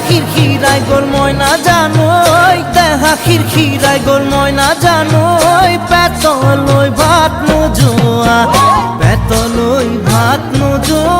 খিরখিরাই গোল ময়না জানোই দেহা খিরখিরাই গোল ময়না জানোই পেতলই ভাত নোজোয়া পেতলই ভাত নোজোয়া